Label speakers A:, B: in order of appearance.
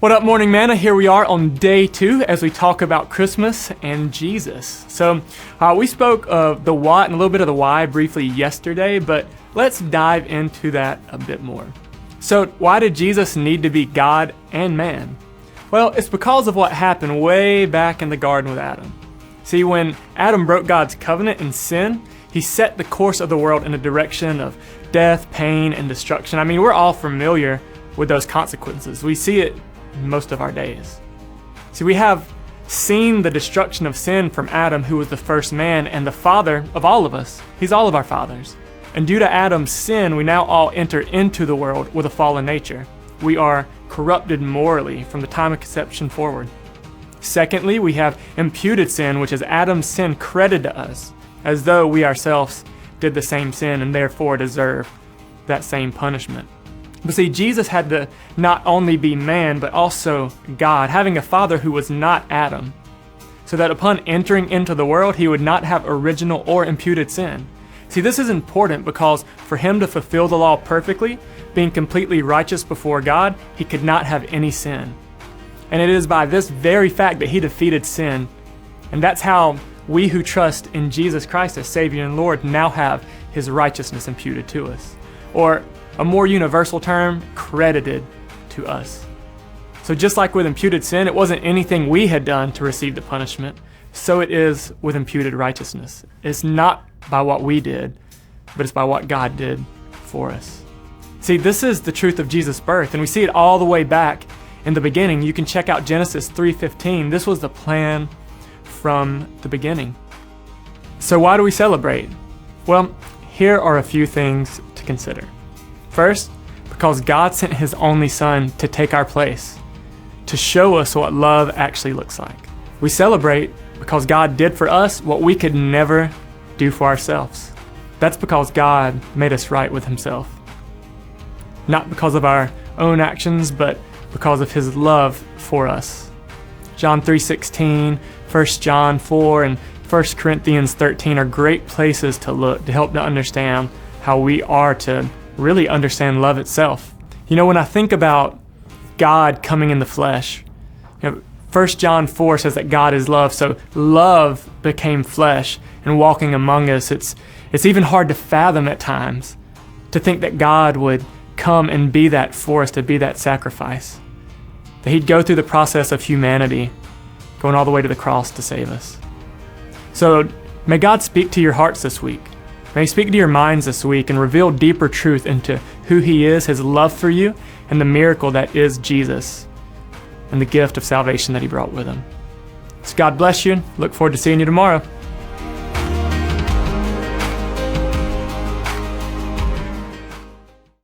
A: What up, Morning Manna? Here we are on day 2 as we talk about Christmas and Jesus. So we spoke of the what and a little bit of the why briefly yesterday, but let's dive into that a bit more. So why did Jesus need to be God and man? Well, it's because of what happened way back in the garden with Adam. See, when Adam broke God's covenant in sin, he set the course of the world in a direction of death, pain, and destruction. I mean, we're all familiar with those consequences. We see it most of our days. See, we have seen the destruction of sin from Adam, who was the first man and the father of all of us. He's all of our fathers. And due to Adam's sin, we now all enter into the world with a fallen nature. We are corrupted morally from the time of conception forward. Secondly, we have imputed sin, which is Adam's sin credited to us, as though we ourselves did the same sin and therefore deserve that same punishment. But see, Jesus had to not only be man, but also God, having a father who was not Adam, so that upon entering into the world, he would not have original or imputed sin. See, this is important because for him to fulfill the law perfectly, being completely righteous before God, he could not have any sin. And it is by this very fact that he defeated sin. And that's how we who trust in Jesus Christ as Savior and Lord now have his righteousness imputed to us. Or a more universal term, credited to us. So just like with imputed sin, it wasn't anything we had done to receive the punishment, so it is with imputed righteousness. It's not by what we did, but it's by what God did for us. See, this is the truth of Jesus' birth, and we see it all the way back in the beginning. You can check out Genesis 3:15. This was the plan from the beginning. So why do we celebrate? Well, here are a few things to consider. First, because God sent his only son to take our place, to show us what love actually looks like. We celebrate because God did for us what we could never do for ourselves. That's because God made us right with himself. Not because of our own actions, but because of his love for us. John 3:16, 1 John 4, and 1 Corinthians 13 are great places to look to help to understand how we are to really understand love itself. You know, when I think about God coming in the flesh, 1 John 4 says that God is love, so love became flesh and walking among us. It's even hard to fathom at times to think that God would come and be that for us, to be that sacrifice. That he'd go through the process of humanity, going all the way to the cross to save us. So may God speak to your hearts this week. May he speak to your minds this week and reveal deeper truth into who he is, his love for you, and the miracle that is Jesus, and the gift of salvation that he brought with him. So God bless you. Look forward to seeing you tomorrow.